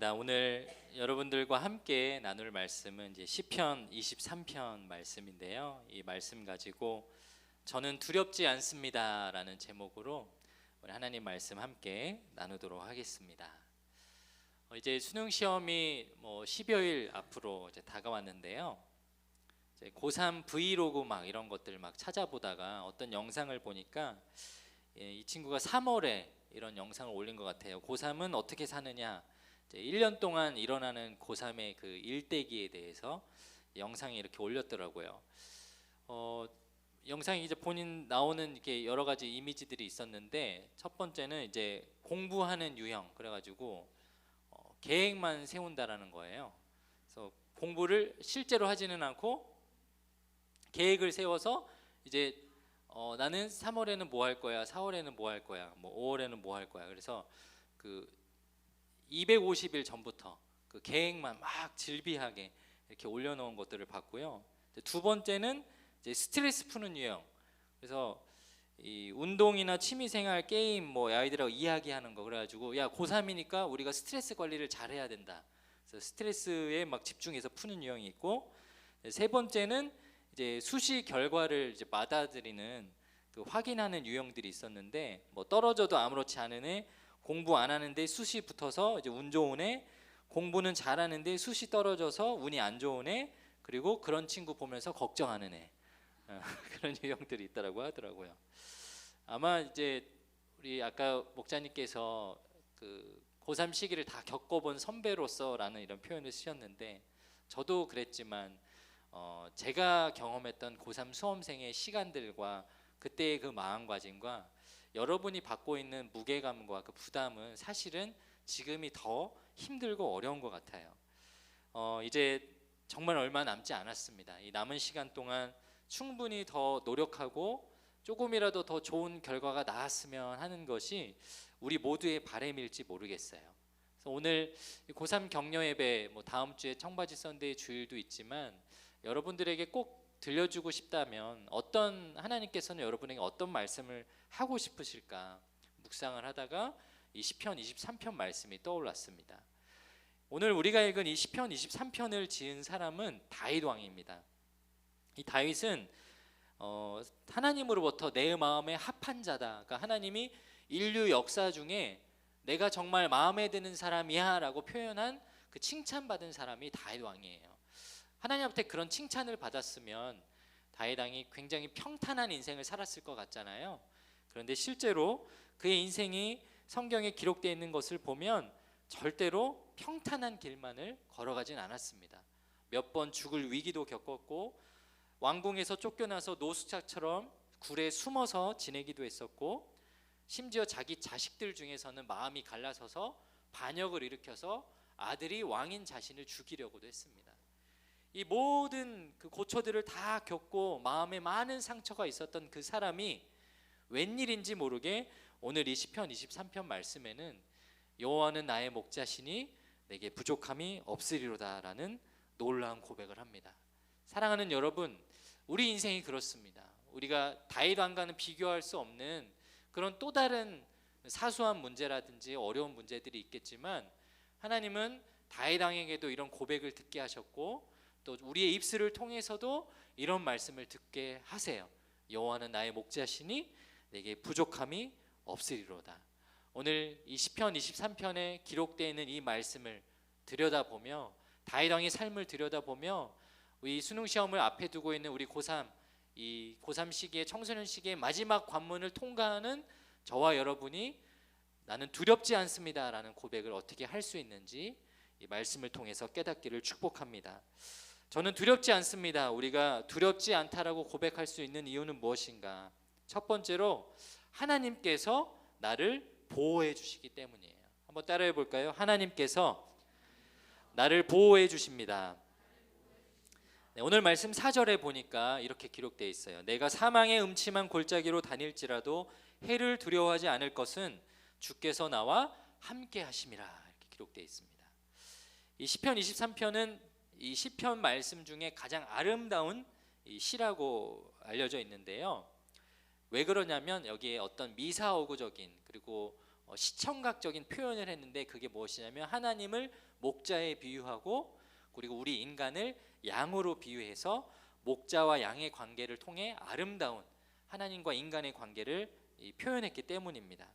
감사합니다. 오늘 여러분들과 함께 나눌 말씀은 이제 시편 23편 말씀인데요. 이 말씀 가지고 저는 두렵지 않습니다라는 제목으로 우리 하나님 말씀 함께 나누도록 하겠습니다. 이제 수능 시험이 10여일 앞으로 이제 다가왔는데요. 이제 고3 브이로그 막 이런 것들 막 찾아보다가 어떤 영상을 보니까 이 친구가 3월에 이런 영상을 올린 것 같아요. 고3은 어떻게 사느냐, 1년 동안 일어나는 고3의 그 일대기에 대해서 영상이 이렇게 올렸더라고요. 영상이 이제 본인 나오는 이렇게 여러 가지 이미지들이 있었는데, 첫 번째는 이제 공부하는 유형, 그래가지고 계획만 세운다라는 거예요. 그래서 공부를 실제로 하지는 않고 계획을 세워서 이제 나는 3월에는 뭐 할 거야, 4월에는 뭐 할 거야, 5월에는 뭐 할 거야. 그래서 그 250일 전부터 그 계획만 막 질비하게 이렇게 올려놓은 것들을 봤고요. 두 번째는 이제 스트레스 푸는 유형. 그래서 이 운동이나 취미생활, 게임, 아이들하고 이야기하는 거, 그래가지고 야 고3이니까 우리가 스트레스 관리를 잘해야 된다. 그래서 스트레스에 막 집중해서 푸는 유형이 있고, 세 번째는 이제 수시 결과를 이제 받아들이는 그 확인하는 유형들이 있었는데, 떨어져도 아무렇지 않은 애, 공부 안 하는데 수시 붙어서 이제 운 좋은 애, 공부는 잘하는데 수시 떨어져서 운이 안 좋은 애, 그리고 그런 친구 보면서 걱정하는 애, 그런 유형들이 있다라고 하더라고요. 아마 이제 우리 아까 목자님께서 그 고3 시기를 다 겪어본 선배로서라는 이런 표현을 쓰셨는데, 저도 그랬지만 제가 경험했던 고3 수험생의 시간들과 그때의 그 마음가짐과 여러분이 받고 있는 무게감과 그 부담은 사실은 지금이 더 힘들고 어려운 것 같아요. 이제 정말 얼마 남지 않았습니다. 이 남은 시간 동안 충분히 더 노력하고 조금이라도 더 좋은 결과가 나왔으면 하는 것이 우리 모두의 바람일지 모르겠어요. 그래서 오늘 고3 격려 예배, 다음 주에 청바지 선데이 주일도 있지만, 여러분들에게 꼭 들려주고 싶다면 하나님께서는 여러분에게 어떤 말씀을 하고 싶으실까 묵상을 하다가 이 시편 23편 말씀이 떠올랐습니다. 오늘 우리가 읽은 이 시편 23편을 지은 사람은 다윗 왕입니다. 이 다윗은 하나님으로부터 내 마음에 합한 자다, 그러니까 하나님이 인류 역사 중에 내가 정말 마음에 드는 사람이야 라고 표현한 그 칭찬받은 사람이 다윗 왕이에요. 하나님한테 그런 칭찬을 받았으면 다윗 왕이 굉장히 평탄한 인생을 살았을 것 같잖아요. 그런데 실제로 그의 인생이 성경에 기록되어 있는 것을 보면 절대로 평탄한 길만을 걸어가진 않았습니다. 몇 번 죽을 위기도 겪었고, 왕궁에서 쫓겨나서 노숙자처럼 굴에 숨어서 지내기도 했었고, 심지어 자기 자식들 중에서는 마음이 갈라서서 반역을 일으켜서 아들이 왕인 자신을 죽이려고도 했습니다. 이 모든 그 고초들을 다 겪고 마음에 많은 상처가 있었던 그 사람이 웬일인지 모르게 오늘 이 시편 23편 말씀에는 여호와는 나의 목자시니 내게 부족함이 없으리로다 라는 놀라운 고백을 합니다. 사랑하는 여러분, 우리 인생이 그렇습니다. 우리가 다윗 왕과는 비교할 수 없는 그런 또 다른 사소한 문제라든지 어려운 문제들이 있겠지만, 하나님은 다윗 왕에게도 이런 고백을 듣게 하셨고, 또 우리의 입술을 통해서도 이런 말씀을 듣게 하세요. 여호와는 나의 목자시니 내게 부족함이 없으리로다. 오늘 이 시편 23편에 기록되어 있는 이 말씀을 들여다보며, 다윗 왕의 삶을 들여다보며, 이 수능 시험을 앞에 두고 있는 우리 고3, 이 고3 시기의 청소년 시기의 마지막 관문을 통과하는 저와 여러분이 나는 두렵지 않습니다 라는 고백을 어떻게 할 수 있는지 이 말씀을 통해서 깨닫기를 축복합니다. 저는 두렵지 않습니다. 우리가 두렵지 않다라고 고백할 수 있는 이유는 무엇인가? 첫 번째로 하나님께서 나를 보호해 주시기 때문이에요. 한번 따라해 볼까요? 하나님께서 나를 보호해 주십니다. 네, 오늘 말씀 4절에 보니까 이렇게 기록되어 있어요. 내가 사망의 음침한 골짜기로 다닐지라도 해를 두려워하지 않을 것은 주께서 나와 함께 하심이라, 이렇게 기록되어 있습니다. 이 시편 23편은 이 시편 말씀 중에 가장 아름다운 이 시라고 알려져 있는데요. 왜 그러냐면 여기에 어떤 미사오구적인 그리고 시청각적인 표현을 했는데, 그게 무엇이냐면 하나님을 목자에 비유하고 그리고 우리 인간을 양으로 비유해서 목자와 양의 관계를 통해 아름다운 하나님과 인간의 관계를 표현했기 때문입니다.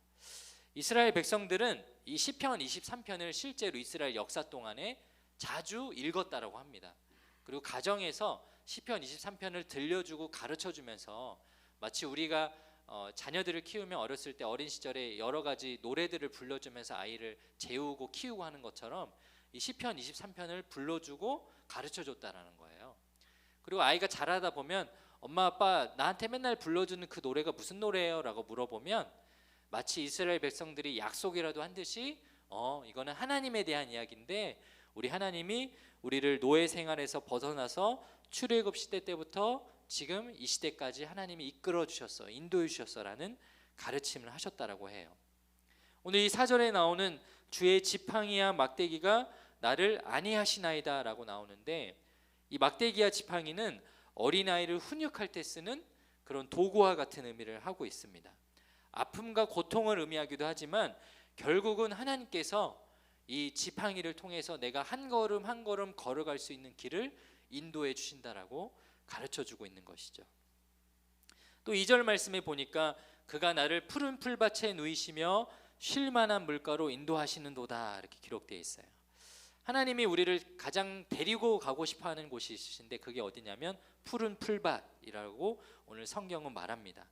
이스라엘 백성들은 이 시편 23편을 실제로 이스라엘 역사 동안에 자주 읽었다라고 합니다. 그리고 가정에서 시편 23편을 들려주고 가르쳐주면서 마치 우리가 자녀들을 키우면 어렸을 때 어린 시절에 여러 가지 노래들을 불러주면서 아이를 재우고 키우고 하는 것처럼 이 시편 23편을 불러주고 가르쳐줬다라는 거예요. 그리고 아이가 자라다 보면 엄마 아빠 나한테 맨날 불러주는 그 노래가 무슨 노래예요? 라고 물어보면 마치 이스라엘 백성들이 약속이라도 한 듯이 이거는 하나님에 대한 이야기인데 우리 하나님이 우리를 노예 생활에서 벗어나서 출애굽 시대 때부터 지금 이 시대까지 하나님이 이끌어 주셨어, 인도해 주셨어라는 가르침을 하셨다라고 해요. 오늘 이 사절에 나오는 주의 지팡이와 막대기가 나를 안위하시나이다라고 나오는데 이 막대기와 지팡이는 어린아이를 훈육할 때 쓰는 그런 도구와 같은 의미를 하고 있습니다. 아픔과 고통을 의미하기도 하지만 결국은 하나님께서 이 지팡이를 통해서 내가 한 걸음 한 걸음 걸어갈 수 있는 길을 인도해 주신다라고 가르쳐주고 있는 것이죠. 또 2절 말씀에 보니까 그가 나를 푸른 풀밭에 누이시며 쉴 만한 물가로 인도하시는도다 이렇게 기록되어 있어요. 하나님이 우리를 가장 데리고 가고 싶어하는 곳이 있으신데 그게 어디냐면 푸른 풀밭이라고 오늘 성경은 말합니다.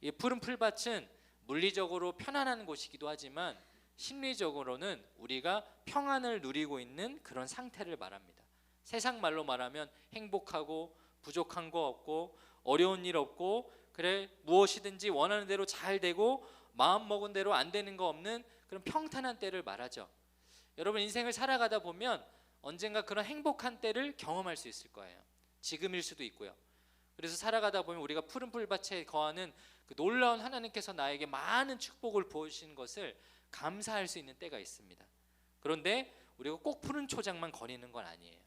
이 푸른 풀밭은 물리적으로 편안한 곳이기도 하지만 심리적으로는 우리가 평안을 누리고 있는 그런 상태를 말합니다. 세상 말로 말하면 행복하고 부족한 거 없고 어려운 일 없고 그래 무엇이든지 원하는 대로 잘 되고 마음 먹은 대로 안 되는 거 없는 그런 평탄한 때를 말하죠. 여러분 인생을 살아가다 보면 언젠가 그런 행복한 때를 경험할 수 있을 거예요. 지금일 수도 있고요. 그래서 살아가다 보면 우리가 푸른 풀밭에 거하는 그 놀라운 하나님께서 나에게 많은 축복을 부어주신 것을 감사할 수 있는 때가 있습니다. 그런데 우리가 꼭 푸른 초장만 거니는 건 아니에요.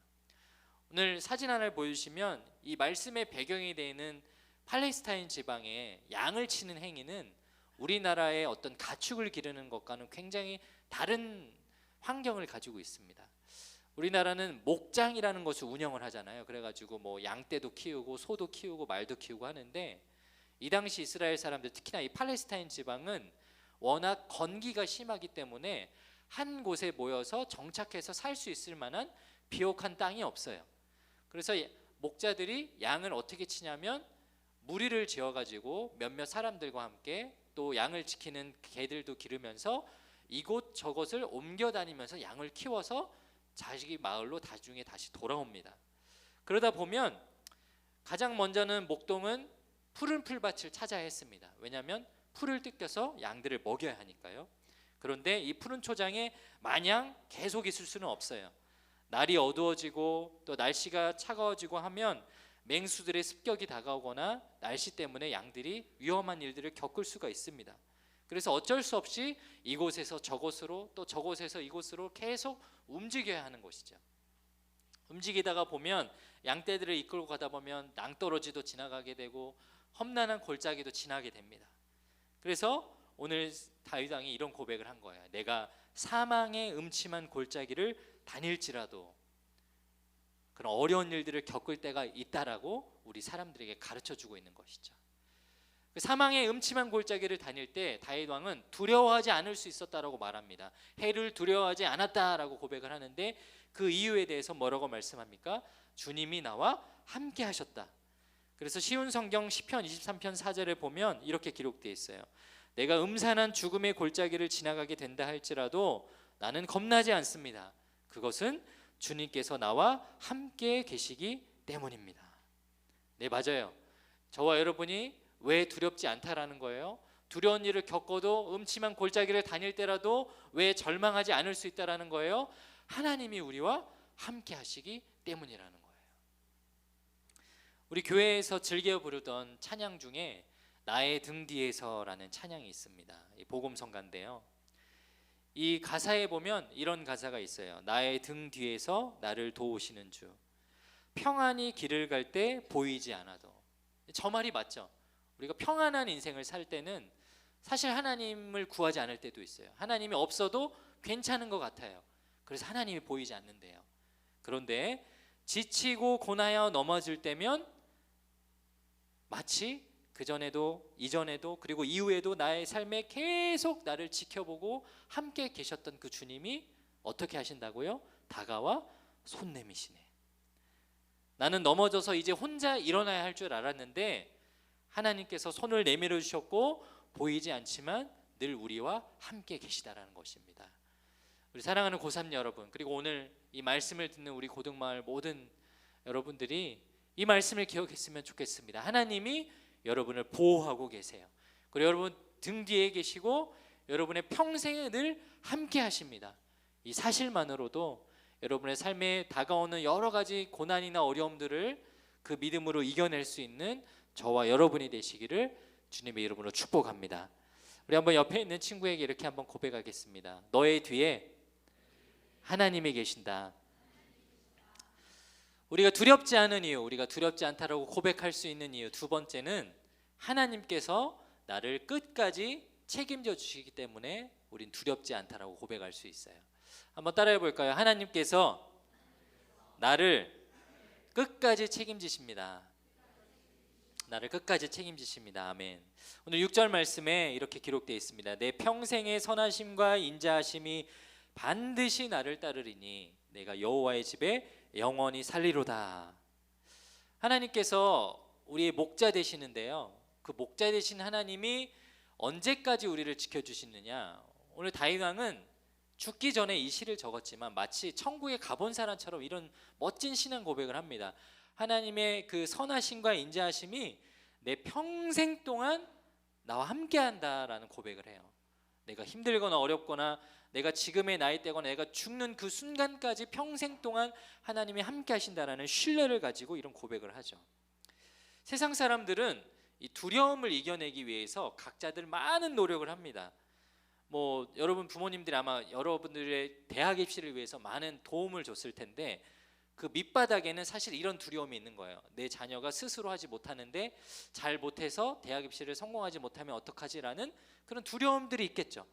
오늘 사진 하나를 보여주시면 이 말씀의 배경이 되는 팔레스타인 지방에 양을 치는 행위는 우리나라의 어떤 가축을 기르는 것과는 굉장히 다른 환경을 가지고 있습니다. 우리나라는 목장이라는 것을 운영을 하잖아요. 그래가지고 뭐 양떼도 키우고 소도 키우고 말도 키우고 하는데 이 당시 이스라엘 사람들 특히나 이 팔레스타인 지방은 워낙 건기가 심하기 때문에 한 곳에 모여서 정착해서 살 수 있을 만한 비옥한 땅이 없어요. 그래서 목자들이 양을 어떻게 치냐면 무리를 지어가지고 몇몇 사람들과 함께 또 양을 지키는 개들도 기르면서 이곳 저곳을 옮겨 다니면서 양을 키워서 자기 마을로 나중에 다시 돌아옵니다. 그러다 보면 가장 먼저는 목동은 푸른 풀밭을 찾아야 했습니다. 왜냐하면 풀을 뜯겨서 양들을 먹여야 하니까요. 그런데 이 푸른 초장에 마냥 계속 있을 수는 없어요. 날이 어두워지고 또 날씨가 차가워지고 하면 맹수들의 습격이 다가오거나 날씨 때문에 양들이 위험한 일들을 겪을 수가 있습니다. 그래서 어쩔 수 없이 이곳에서 저곳으로 또 저곳에서 이곳으로 계속 움직여야 하는 것이죠. 움직이다가 보면 양떼들을 이끌고 가다 보면 낭떠러지도 지나가게 되고 험난한 골짜기도 지나게 됩니다. 그래서 오늘 다윗 왕이 이런 고백을 한 거예요. 내가 사망의 음침한 골짜기를 다닐지라도 그런 어려운 일들을 겪을 때가 있다라고 우리 사람들에게 가르쳐주고 있는 것이죠. 그 사망의 음침한 골짜기를 다닐 때 다윗 왕은 두려워하지 않을 수 있었다라고 말합니다. 해를 두려워하지 않았다라고 고백을 하는데 그 이유에 대해서 뭐라고 말씀합니까? 주님이 나와 함께 하셨다. 그래서 쉬운 성경 시편 23편 4절에 보면 이렇게 기록되어 있어요. 내가 음산한 죽음의 골짜기를 지나가게 된다 할지라도 나는 겁나지 않습니다. 그것은 주님께서 나와 함께 계시기 때문입니다. 네, 맞아요. 저와 여러분이 왜 두렵지 않다라는 거예요? 두려운 일을 겪어도 음침한 골짜기를 다닐 때라도 왜 절망하지 않을 수 있다라는 거예요? 하나님이 우리와 함께 하시기 때문이라는 거예요. 우리 교회에서 즐겨 부르던 찬양 중에 나의 등 뒤에서라는 찬양이 있습니다. 복음성가인데요. 이 가사에 보면 이런 가사가 있어요. 나의 등 뒤에서 나를 도우시는 주, 평안히 길을 갈 때 보이지 않아도. 저 말이 맞죠? 우리가 평안한 인생을 살 때는 사실 하나님을 구하지 않을 때도 있어요. 하나님이 없어도 괜찮은 것 같아요. 그래서 하나님이 보이지 않는데요. 그런데 지치고 고나여 넘어질 때면 마치 그전에도 이전에도 그리고 이후에도 나의 삶에 계속 나를 지켜보고 함께 계셨던 그 주님이 어떻게 하신다고요? 다가와 손 내미시네. 나는 넘어져서 이제 혼자 일어나야 할 줄 알았는데 하나님께서 손을 내밀어 주셨고 보이지 않지만 늘 우리와 함께 계시다라는 것입니다. 우리 사랑하는 고3 여러분, 그리고 오늘 이 말씀을 듣는 우리 고등마을 모든 여러분들이 이 말씀을 기억했으면 좋겠습니다. 하나님이 여러분을 보호하고 계세요. 그리고 여러분 등 뒤에 계시고 여러분의 평생에 늘 함께 하십니다. 이 사실만으로도 여러분의 삶에 다가오는 여러 가지 고난이나 어려움들을 그 믿음으로 이겨낼 수 있는 저와 여러분이 되시기를 주님의 이름으로 축복합니다. 우리 한번 옆에 있는 친구에게 이렇게 한번 고백하겠습니다. 너의 뒤에 하나님이 계신다. 우리가 두렵지 않은 이유, 우리가 두렵지 않다라고 고백할 수 있는 이유 두 번째는 하나님께서 나를 끝까지 책임져 주시기 때문에 우린 두렵지 않다라고 고백할 수 있어요. 한번 따라해 볼까요? 하나님께서 나를 끝까지 책임지십니다. 나를 끝까지 책임지십니다. 아멘. 오늘 6절 말씀에 이렇게 기록되어 있습니다. 내 평생의 선하심과 인자하심이 반드시 나를 따르리니 내가 여호와의 집에 영원히 살리로다. 하나님께서 우리의 목자 되시는데요, 그 목자 되신 하나님이 언제까지 우리를 지켜주시느냐. 오늘 다윗 왕은 죽기 전에 이 시를 적었지만 마치 천국에 가본 사람처럼 이런 멋진 신앙 고백을 합니다. 하나님의 그 선하심과 인자하심이 내 평생 동안 나와 함께한다라는 고백을 해요. 내가 힘들거나 어렵거나 내가 지금의 나이대거나 내가 죽는 그 순간까지 평생 동안 하나님이 함께 하신다라는 신뢰를 가지고 이런 고백을 하죠. 세상 사람들은 이 두려움을 이겨내기 위해서 각자들 많은 노력을 합니다. 뭐 여러분 부모님들이 아마 여러분들의 대학 입시를 위해서 많은 도움을 줬을 텐데 그 밑바닥에는 사실 이런 두려움이 있는 거예요. 내 자녀가 스스로 하지 못하는데 잘 못해서 대학 입시를 성공하지 못하면 어떡하지라는 그런 두려움들이 있겠죠.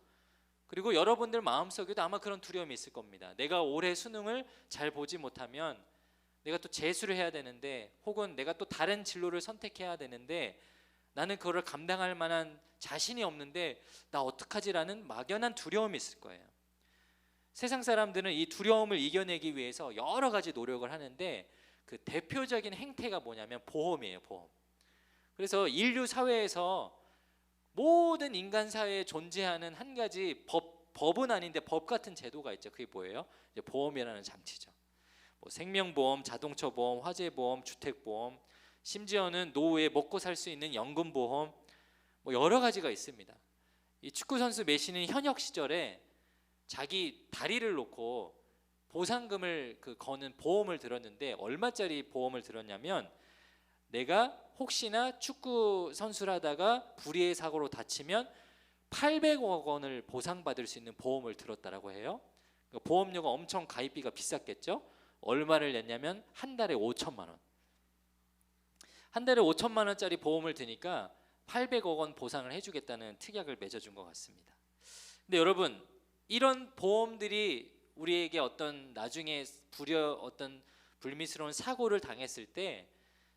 그리고 여러분들 마음속에도 아마 그런 두려움이 있을 겁니다. 내가 올해 수능을 잘 보지 못하면 내가 또 재수를 해야 되는데 혹은 내가 또 다른 진로를 선택해야 되는데 나는 그거를 감당할 만한 자신이 없는데 나 어떡하지라는 막연한 두려움이 있을 거예요. 세상 사람들은 이 두려움을 이겨내기 위해서 여러 가지 노력을 하는데 그 대표적인 행태가 뭐냐면 보험이에요. 보험. 그래서 인류 사회에서 모든 인간 사회에 존재하는 한 가지 법은 아닌데 법 같은 제도가 있죠. 그게 뭐예요? 이제 보험이라는 장치죠. 뭐 생명보험, 자동차보험, 화재보험, 주택보험, 심지어는 노후에 먹고 살 수 있는 연금보험, 뭐 여러 가지가 있습니다. 이 축구 선수 메시는 현역 시절에 자기 다리를 놓고 보상금을 거는 보험을 들었는데 얼마짜리 보험을 들었냐면 내가 혹시나 축구 선수를 하다가 불의의 사고로 다치면 800억 원을 보상받을 수 있는 보험을 들었다라고 해요. 그러니까 보험료가 엄청 가입비가 비쌌겠죠. 얼마를 냈냐면 한 달에 5천만 원. 한 달에 5천만 원짜리 보험을 드니까 800억 원 보상을 해주겠다는 특약을 맺어준 것 같습니다. 근데 여러분 이런 보험들이 우리에게 어떤 나중에 어떤 불미스러운 사고를 당했을 때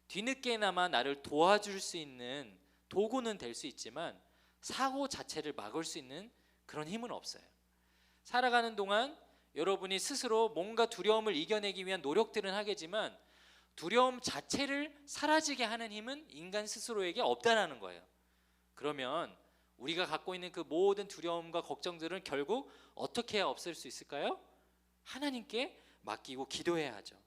뒤늦게나마 나를 도와줄 수 있는 도구는 될 수 있지만 사고 자체를 막을 수 있는 그런 힘은 없어요. 살아가는 동안 여러분이 스스로 뭔가 두려움을 이겨내기 위한 노력들은 하겠지만 두려움 자체를 사라지게 하는 힘은 인간 스스로에게 없다라는 거예요. 그러면 우리가 갖고 있는 그 모든 두려움과 걱정들은 결국 어떻게 해야 없앨 수 있을까요? 하나님께 맡기고 기도해야 하죠.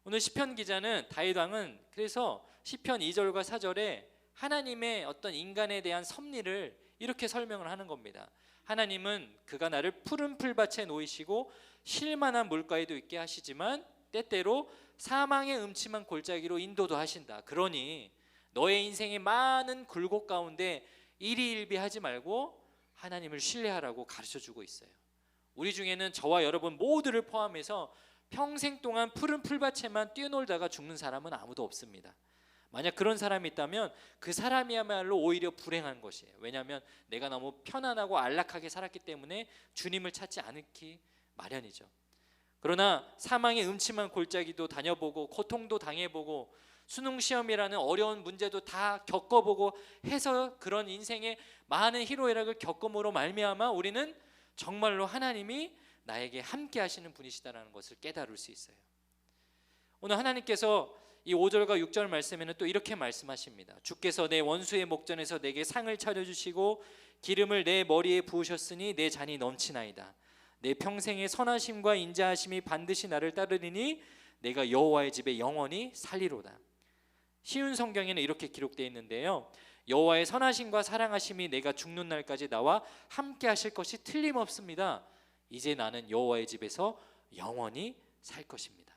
오늘 시편 기자는 다윗 왕은 그래서 시편 2절과 4절에 하나님의 어떤 인간에 대한 섭리를 이렇게 설명을 하는 겁니다. 하나님은 그가 나를 푸른 풀밭에 놓이시고 쉴만한 물가에도 있게 하시지만 때때로 사망의 음침한 골짜기로 인도도 하신다. 그러니 너의 인생의 많은 굴곡 가운데 일희일비하지 말고 하나님을 신뢰하라고 가르쳐주고 있어요. 우리 중에는 저와 여러분 모두를 포함해서 평생 동안 푸른 풀밭에만 뛰어놀다가 죽는 사람은 아무도 없습니다. 만약 그런 사람이 있다면 그 사람이야말로 오히려 불행한 것이에요. 왜냐하면 내가 너무 편안하고 안락하게 살았기 때문에 주님을 찾지 않기 마련이죠. 그러나 사망의 음침한 골짜기도 다녀보고 고통도 당해보고 수능 시험이라는 어려운 문제도 다 겪어보고 해서 그런 인생의 많은 희로애락을 겪음으로 말미암아 우리는 정말로 하나님이 나에게 함께 하시는 분이시다라는 것을 깨달을 수 있어요. 오늘 하나님께서 이 5절과 6절 말씀에는 또 이렇게 말씀하십니다. 주께서 내 원수의 목전에서 내게 상을 차려주시고 기름을 내 머리에 부으셨으니 내 잔이 넘치나이다. 내 평생의 선하심과 인자하심이 반드시 나를 따르리니 내가 여호와의 집에 영원히 살리로다. 쉬운 성경에는 이렇게 기록되어 있는데요, 여호와의 선하심과 사랑하심이 내가 죽는 날까지 나와 함께 하실 것이 틀림없습니다. 이제 나는 여호와의 집에서 영원히 살 것입니다.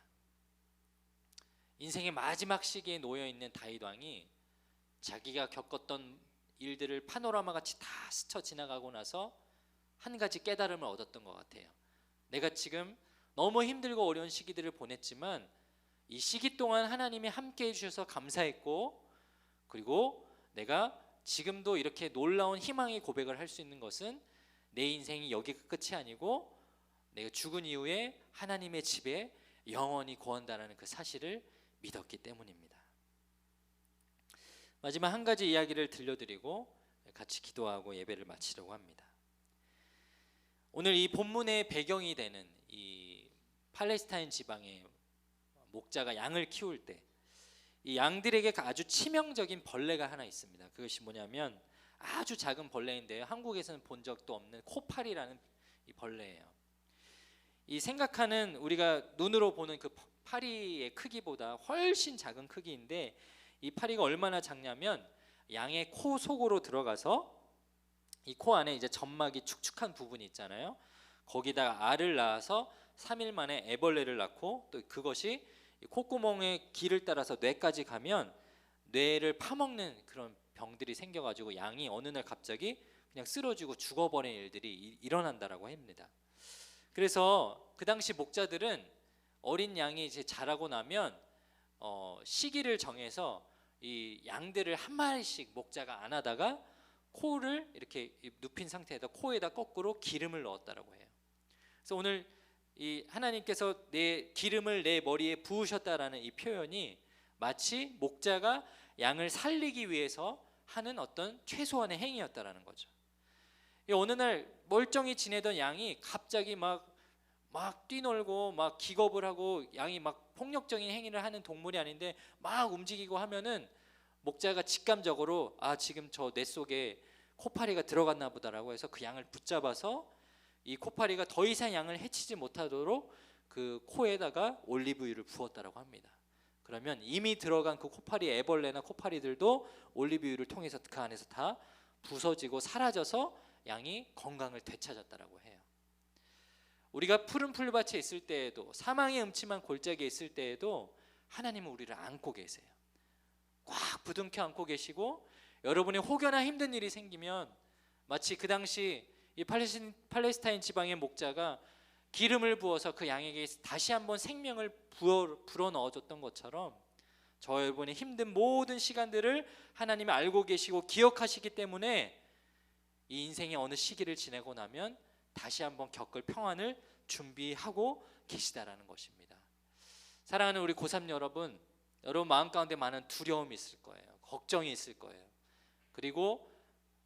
인생의 마지막 시기에 놓여 있는 다윗 왕이 자기가 겪었던 일들을 파노라마 같이 다 스쳐 지나가고 나서 한 가지 깨달음을 얻었던 것 같아요. 내가 지금 너무 힘들고 어려운 시기들을 보냈지만 이 시기 동안 하나님이 함께 해주셔서 감사했고, 그리고 내가 지금도 이렇게 놀라운 희망의 고백을 할 수 있는 것은 내 인생이 여기가 끝이 아니고 내가 죽은 이후에 하나님의 집에 영원히 거한다는 그 사실을 믿었기 때문입니다. 마지막 한 가지 이야기를 들려드리고 같이 기도하고 예배를 마치려고 합니다. 오늘 이 본문의 배경이 되는 이 팔레스타인 지방의 목자가 양을 키울 때 이 양들에게 아주 치명적인 벌레가 하나 있습니다. 그것이 뭐냐면 아주 작은 벌레인데요, 한국에서는 본 적도 없는 코파리라는 이 벌레예요. 이 생각하는 우리가 눈으로 보는 그 파리의 크기보다 훨씬 작은 크기인데, 이 파리가 얼마나 작냐면 양의 코 속으로 들어가서 이 코 안에 이제 점막이 축축한 부분이 있잖아요. 거기다가 알을 낳아서 3일 만에 애벌레를 낳고, 또 그것이 콧구멍에 길을 따라서 뇌까지 가면 뇌를 파먹는 그런 병들이 생겨가지고 양이 어느 날 갑자기 그냥 쓰러지고 죽어버리는 일들이 일어난다라고 합니다. 그래서 그 당시 목자들은 어린 양이 이제 자라고 나면 시기를 정해서 이 양들을 한 마리씩 목자가 안아다가 코를 이렇게 눕힌 상태에다 코에다 거꾸로 기름을 넣었다라고 해요. 그래서 오늘 이 하나님께서 내 기름을 내 머리에 부으셨다라는 이 표현이 마치 목자가 양을 살리기 위해서 하는 어떤 최소한의 행위였다라는 거죠. 어느 날 멀쩡히 지내던 양이 갑자기 막 뛰놀고 막 기겁을 하고, 양이 막 폭력적인 행위를 하는 동물이 아닌데 막 움직이고 하면은 목자가 직감적으로 지금 저 뇌 속에 코파리가 들어갔나 보다라고 해서 그 양을 붙잡아서 이 코파리가 더 이상 양을 해치지 못하도록 그 코에다가 올리브유를 부었다라고 합니다. 그러면 이미 들어간 그 코파리 애벌레나 코파리들도 올리브유를 통해서 그 안에서 다 부서지고 사라져서 양이 건강을 되찾았다라고 해요. 우리가 푸른 풀밭에 있을 때에도, 사망의 음침한 골짜기에 있을 때에도 하나님은 우리를 안고 계세요. 꽉 부둥켜 안고 계시고, 여러분의 혹여나 힘든 일이 생기면 마치 그 당시 이 팔레스타인 지방의 목자가 기름을 부어서 그 양에게 다시 한번 생명을 불어 넣어줬던 것처럼 저 여러분의 힘든 모든 시간들을 하나님이 알고 계시고 기억하시기 때문에 이 인생의 어느 시기를 지내고 나면 다시 한번 겪을 평안을 준비하고 계시다라는 것입니다. 사랑하는 우리 고3 여러분, 여러분 마음 가운데 많은 두려움이 있을 거예요. 걱정이 있을 거예요. 그리고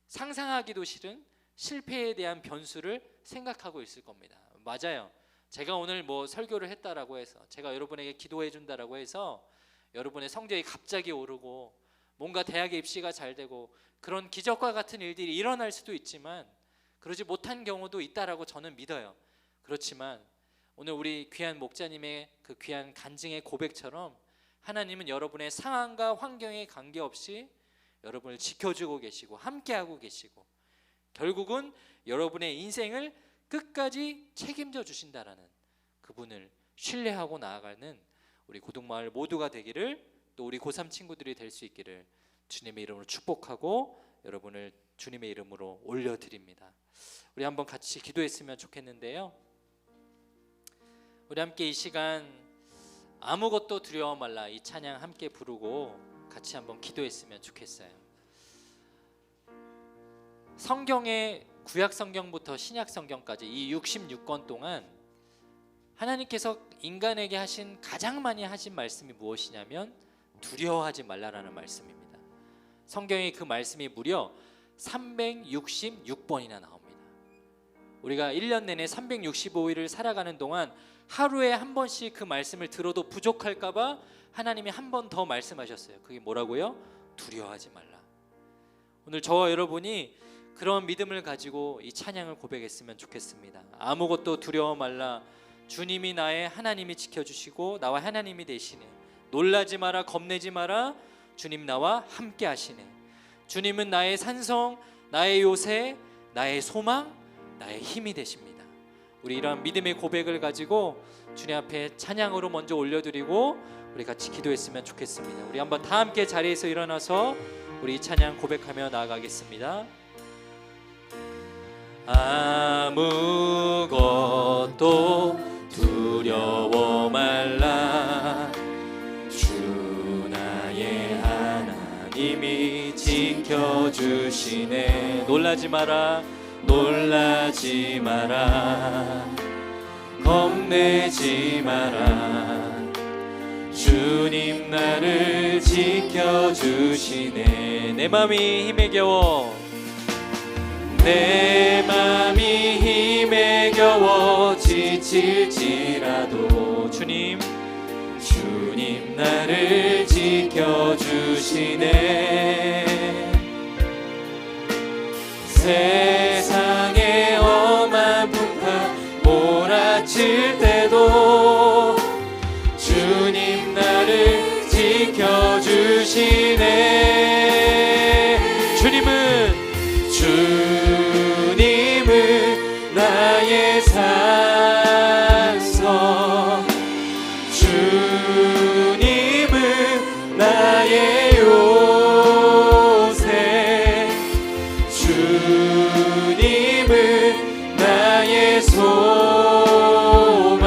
상상하기도 싫은 실패에 대한 변수를 생각하고 있을 겁니다. 맞아요. 제가 오늘 뭐 설교를 했다라고 해서, 제가 여러분에게 기도해 준다라고 해서 여러분의 성적이 갑자기 오르고 뭔가 대학에 입시가 잘 되고 그런 기적과 같은 일들이 일어날 수도 있지만 그러지 못한 경우도 있다라고 저는 믿어요. 그렇지만 오늘 우리 귀한 목자님의 그 귀한 간증의 고백처럼 하나님은 여러분의 상황과 환경에 관계없이 여러분을 지켜주고 계시고 함께하고 계시고, 결국은 여러분의 인생을 끝까지 책임져 주신다라는 그분을 신뢰하고 나아가는 우리 고등마을 모두가 되기를, 또 우리 고3 친구들이 될 수 있기를 주님의 이름으로 축복하고 여러분을 주님의 이름으로 올려드립니다. 우리 한번 같이 기도했으면 좋겠는데요, 우리 함께 이 시간 아무것도 두려워 말라 이 찬양 함께 부르고 같이 한번 기도했으면 좋겠어요. 성경의 구약 성경부터 신약 성경까지 이 66권 동안 하나님께서 인간에게 하신 가장 많이 하신 말씀이 무엇이냐면 두려워하지 말라라는 말씀입니다. 성경에 그 말씀이 무려 366번이나 나옵니다. 우리가 1년 내내 365일을 살아가는 동안 하루에 한 번씩 그 말씀을 들어도 부족할까 봐 하나님이 한 번 더 말씀하셨어요. 그게 뭐라고요? 두려워하지 말라. 오늘 저와 여러분이 그런 믿음을 가지고 이 찬양을 고백했으면 좋겠습니다. 아무것도 두려워 말라. 주님이 나의 하나님이 지켜주시고 나와 하나님이 되시네. 놀라지 마라, 겁내지 마라. 주님 나와 함께 하시네. 주님은 나의 산성, 나의 요새, 나의 소망, 나의 힘이 되십니다. 우리 이러한 믿음의 고백을 가지고 주님 앞에 찬양으로 먼저 올려드리고 우리 같이 기도했으면 좋겠습니다. 우리 한번 다 함께 자리에서 일어나서 우리 이 찬양 고백하며 나아가겠습니다. 아무것도 두려워 말라. 주 나의 하나님이 지켜주시네. 놀라지 마라, 놀라지 마라, 겁내지 마라. 주님 나를 지켜주시네. 내 맘이 힘에 겨워, 내 맘이 힘에 겨워 지칠지라도 주님 나를 지켜주시네. 세상에 험한 풍파 몰아칠 때도 주님 나를 지켜주시네. 주님은 나의 산성, 주님은 나의 요새, 주님은 나의 소망,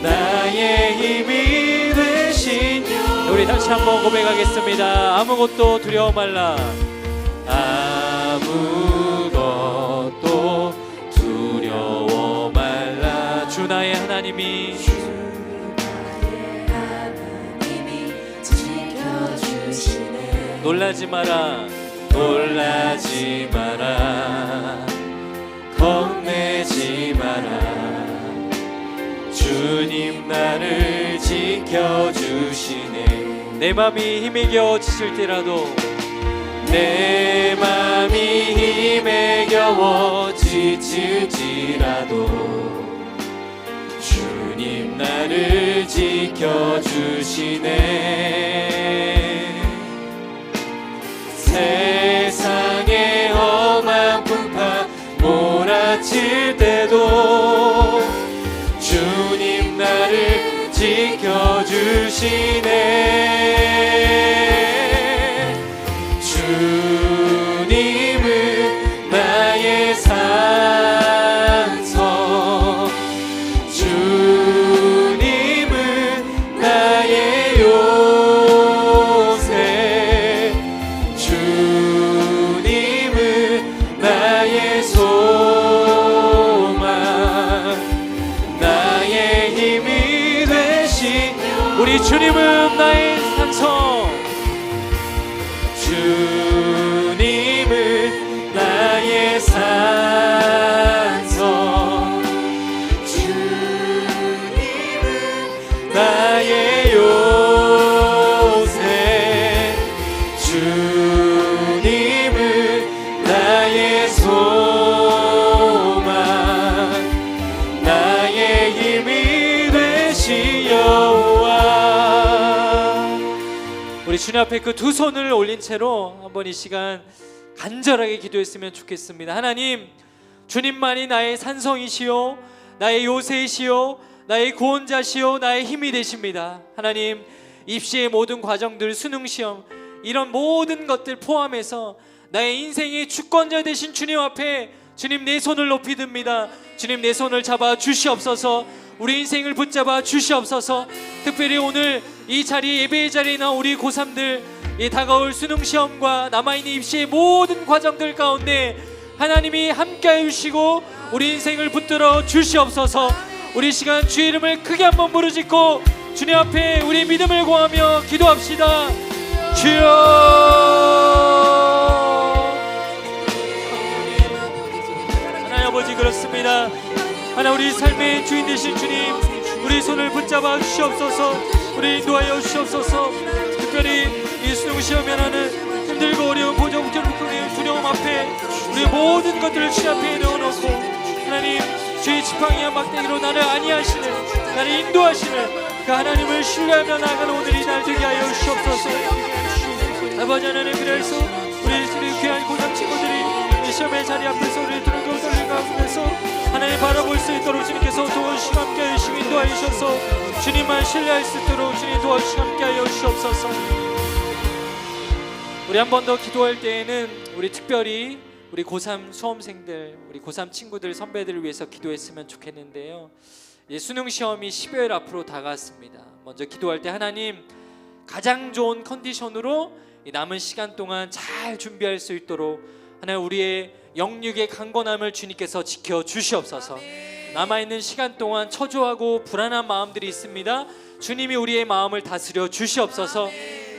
나의 힘이 되신. 우리 다시 한번 고백하겠습니다. 아무것도 두려워 말라. 아무것도 두려워 말라. 주 나의 하나님이 지켜주시네. 놀라지 마라, 놀라지 마라, 겁내지 마라. 주님 나를 지켜주시네. 내 맘이 힘에 겨워 지칠지라도, 내 맘이 힘에 겨워 지칠지라도 주님 나를 지켜주시네. 세상에 험한 풍파 몰아칠 때도 주님 나를 지켜주시네. 주님은 나의 산성, 주님은 나의 요새, 주님은 나의 소망, 나의 힘이 되신. 우리 주님은 나의 산성, 주님은 나의 산성, 주님은 나의 요새, 주님은 나의 소망, 나의 힘이 되신 여호와. 우리 주님 앞에 그 두 손을 올린 채로 한번 이 시간 간절하게 기도했으면 좋겠습니다. 하나님, 주님만이 나의 산성이시요, 나의 요새이시요, 나의 구원자시요, 나의 힘이 되십니다. 하나님, 입시의 모든 과정들, 수능시험, 이런 모든 것들 포함해서 나의 인생의 주권자 되신 주님 앞에 주님 내 손을 높이 듭니다. 주님 내 손을 잡아 주시옵소서. 우리 인생을 붙잡아 주시옵소서. 특별히 오늘 이 자리, 예배의 자리에 나온 우리 고3들, 이 다가올 수능시험과 남아있는 입시의 모든 과정들 가운데 하나님이 함께해 주시고 우리 인생을 붙들어 주시옵소서. 우리 시간 주의 이름을 크게 한번 부르짖고 주님 앞에 우리 믿음을 고하며 기도합시다. 주여. 하나님 아버지, 그렇습니다. 하나 우리 삶의 주인 되신 주님, 우리 손을 붙잡아 주시옵소서. 우리 인도하여 주시옵소서. 특별히 이 수능 시험에 하는 힘들고 어려운 보정적인 두려움 앞에 우리 모든 것들을 주 앞에 내어놓고 하나님, 주의 지팡이와 막대기로 나를 안위하시는, 나를 인도하시는 그 하나님을 신뢰하며 나아가는 오늘이 날 되게 하여 주시옵소서. 아버지 하나님, 그래서 우리 귀한 고삼 친구들이 이 시험의 자리 앞에서 우리 두려움을 떨리고 하면서 하나님 바라볼 수 있도록 주님께서 도와주시고 함께 하시고 인도하여 주셔서 주님만 신뢰할 수 있도록 주님 도와주시고 함께 하여 주시옵소서. 우리 한 번 더 기도할 때에는 우리 특별히 우리 고3 수험생들, 우리 고3 친구들, 선배들을 위해서 기도했으면 좋겠는데요. 수능 시험이 12월 앞으로 다가왔습니다. 먼저 기도할 때 하나님, 가장 좋은 컨디션으로 남은 시간 동안 잘 준비할 수 있도록 하나님, 우리의 영육의 강건함을 주님께서 지켜 주시옵소서. 남아있는 시간 동안 초조하고 불안한 마음들이 있습니다. 주님이 우리의 마음을 다스려 주시옵소서.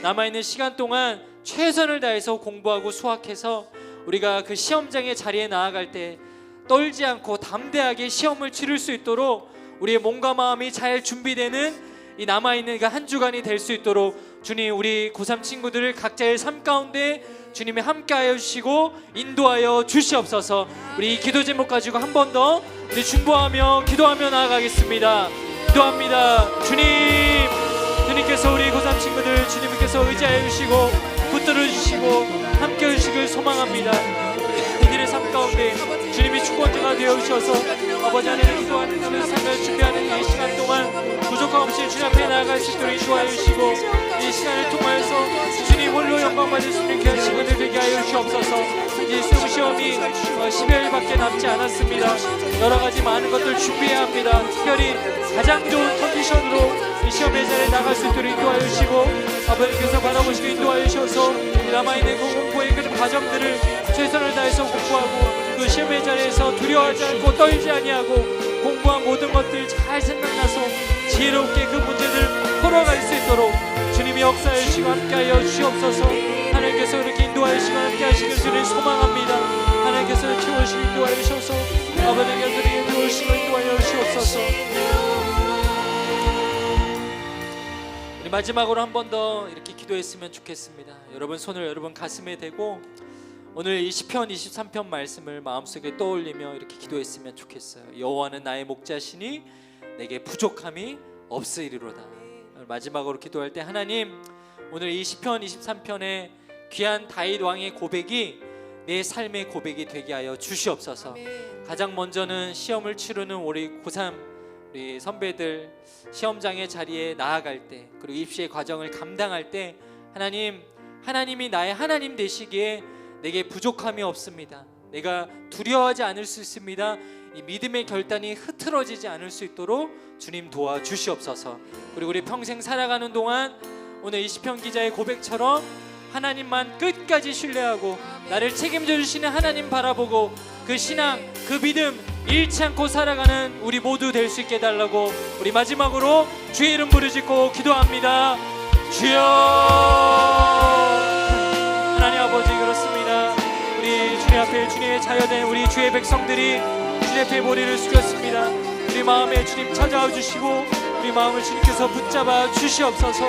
남아있는 시간 동안 최선을 다해서 공부하고 수학해서 우리가 그 시험장의 자리에 나아갈 때 떨지 않고 담대하게 시험을 치를 수 있도록 우리의 몸과 마음이 잘 준비되는 이 남아있는 그 한 주간이 될 수 있도록 주님, 우리 고3 친구들을 각자의 삶 가운데 주님이 함께하여 주시고 인도하여 주시옵소서. 우리 이 기도 제목 가지고 한 번 더 우리 중보하며 기도하며 나아가겠습니다. 기도합니다. 주님께서 우리 고3 친구들 주님께서 의지하여 주시고 붙들어 주시고 함께해 주시길 소망합니다. 이들의 삶 가운데 주님이 주권자가 되어 주셔서 아버지 하나님, 기도하는 삶을 준비하는 이 시간 동안 부족함 없이 주님 앞에 나아갈 수 있도록 인도하여 주시고 이 시간을 통하여서 주님 홀로 영광 받을 수 있는 귀한 시간을 되게 하여 주옵소서. 이 수능 시험이 10여일밖에 남지 않았습니다. 여러 가지 많은 것들 준비해야 합니다. 특별히 가장 좋은 컨디션으로 이 시험의 자리에 나갈 수 있도록 인도하여 주시고 아버지께서 바라보시고 인도하여 주셔서 남아있는 그 공부의 그 과정들을 최선을 다해서 공부하고 그 시험의 자리에서 두려워하지 않고 떨지 아니하고 공부한 모든 것들 잘 생각나서 지혜롭게 그 문제들 풀어갈 수 있도록 주님이 역사해 주시고 함께하여 주시옵소서. 하나님께서 이렇게 인도하여 주시고 함께하여 주시기를 소망합니다. 하나님께서 채워주시고 인도하여 주셔서 아버지께서 인도하시고 인도하여 주시옵소서. 우리 마지막으로 한 번 더 이렇게 기도했으면 좋겠습니다. 여러분 손을 여러분 가슴에 대고 오늘 이 시편 23편 말씀을 마음속에 떠올리며 이렇게 기도했으면 좋겠어요. 여호와는 나의 목자시니 내게 부족함이 없으리로다. 마지막으로 기도할 때 하나님, 오늘 이 시편 23편의 귀한 다윗 왕의 고백이 내 삶의 고백이 되게 하여 주시옵소서. 가장 먼저는 시험을 치르는 우리 고3 우리 선배들 시험장의 자리에 나아갈 때 그리고 입시의 과정을 감당할 때 하나님이 나의 하나님 되시기에 내게 부족함이 없습니다. 내가 두려워하지 않을 수 있습니다. 이 믿음의 결단이 흐트러지지 않을 수 있도록 주님 도와주시옵소서. 그리고 우리 평생 살아가는 동안 오늘 이 시편 기자의 고백처럼 하나님만 끝까지 신뢰하고 나를 책임져 주시는 하나님 바라보고 그 신앙, 그 믿음 잃지 않고 살아가는 우리 모두 될 수 있게 해달라고 우리 마지막으로 주의 이름 부르짖고 기도합니다. 주여. 하나님 아버지, 그렇습니다. 우리 주님 앞에 주님의 자녀된 우리 주의 백성들이 주님 앞에 머리를 숙였습니다. 우리 마음에 주님 찾아와 주시고 우리 마음을 주님께서 붙잡아 주시옵소서.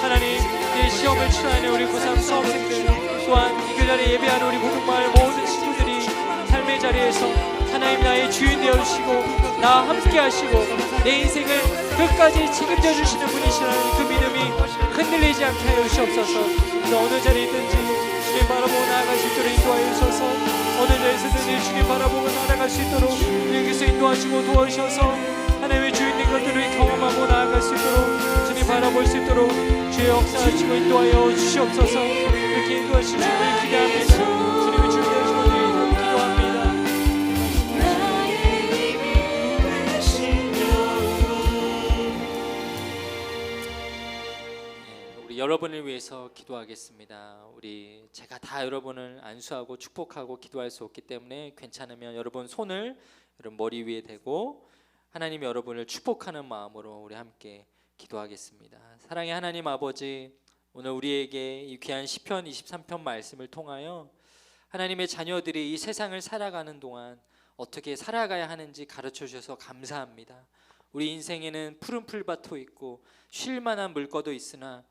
하나님, 이 시험을 치러하는 우리 고3 수험생들 또한 이 교자리에 예배하는 우리 고등마을 모든 친구들이 삶의 자리에서 하나님 나의 주인 되어주시고 나와 함께 하시고 내 인생을 끝까지 책임져 주시는 분이시라는 그 믿음이 흔들리지 않게 하여 주시옵소서. 어느 자리에 있든지 주님 바라보고 나아갈 수 있도록 인도하여 주셔서 어느 자리에서든지 주님 바라보고 나아갈 수 있도록 주님께서 인도하시고 도와주셔서 하나님의 주인된 것들을 경험하고 나아갈 수 있도록 주님 바라볼 수 있도록 주의 역사하시고 인도하여 주시옵소서. 이렇게 인도하신 주님을 기대합니다. 주님의 주인 되시고 기도합니다. 우리 여러분을 위해서 기도하겠습니다. 제가 다 여러분을 안수하고 축복하고 기도할 수 없기 때문에 괜찮으면 여러분 손을 여러분 머리 위에 대고 하나님 여러분을 축복하는 마음으로 우리 함께 기도하겠습니다. 사랑의 하나님 아버지, 오늘 우리에게 이 귀한 시편 23편 말씀을 통하여 하나님의 자녀들이 이 세상을 살아가는 동안 어떻게 살아가야 하는지 가르쳐 주셔서 감사합니다. 우리 인생에는 푸른 풀밭도 있고 쉴만한 물거도 있으나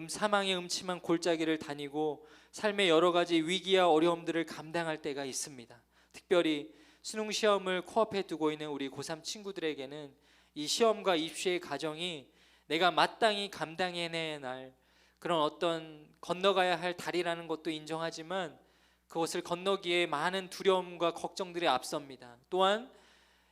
사망의 음침한 골짜기를 다니고 삶의 여러 가지 위기와 어려움들을 감당할 때가 있습니다. 특별히 수능 시험을 코앞에 두고 있는 우리 고3 친구들에게는 이 시험과 입시의 과정이 내가 마땅히 감당해내야 할 그런 어떤 건너가야 할 다리라는 것도 인정하지만 그것을 건너기에 많은 두려움과 걱정들이 앞섭니다. 또한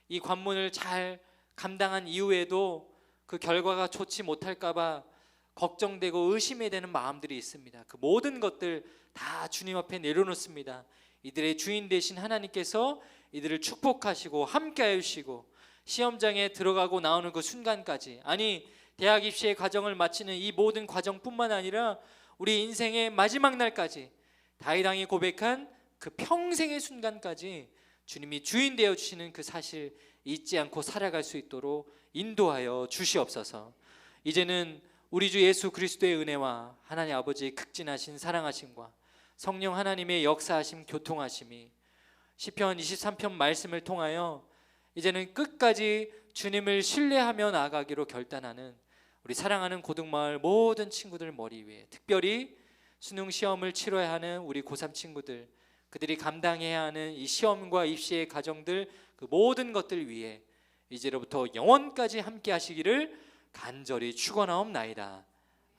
이 관문을 잘 감당한 이후에도 그 결과가 좋지 못할까 봐 걱정되고 의심이 되는 마음들이 있습니다. 그 모든 것들 다 주님 앞에 내려놓습니다. 이들의 주인 되신 하나님께서 이들을 축복하시고 함께하여 주시고 시험장에 들어가고 나오는 그 순간까지, 아니 대학 입시의 과정을 마치는 이 모든 과정뿐만 아니라 우리 인생의 마지막 날까지 다윗 왕이 고백한 그 평생의 순간까지 주님이 주인 되어 주시는 그 사실 잊지 않고 살아갈 수 있도록 인도하여 주시옵소서. 이제는 우리 주 예수 그리스도의 은혜와 하나님 아버지의 극진하신 사랑하심과 성령 하나님의 역사하심 교통하심이 시편 23편 말씀을 통하여 이제는 끝까지 주님을 신뢰하며 나아가기로 결단하는 우리 사랑하는 고등마을 모든 친구들 머리 위에, 특별히 수능 시험을 치러야 하는 우리 고3 친구들, 그들이 감당해야 하는 이 시험과 입시의 과정들, 그 모든 것들 위에 이제로부터 영원까지 함께 하시기를 간절히 축원하옵나이다.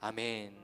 아멘.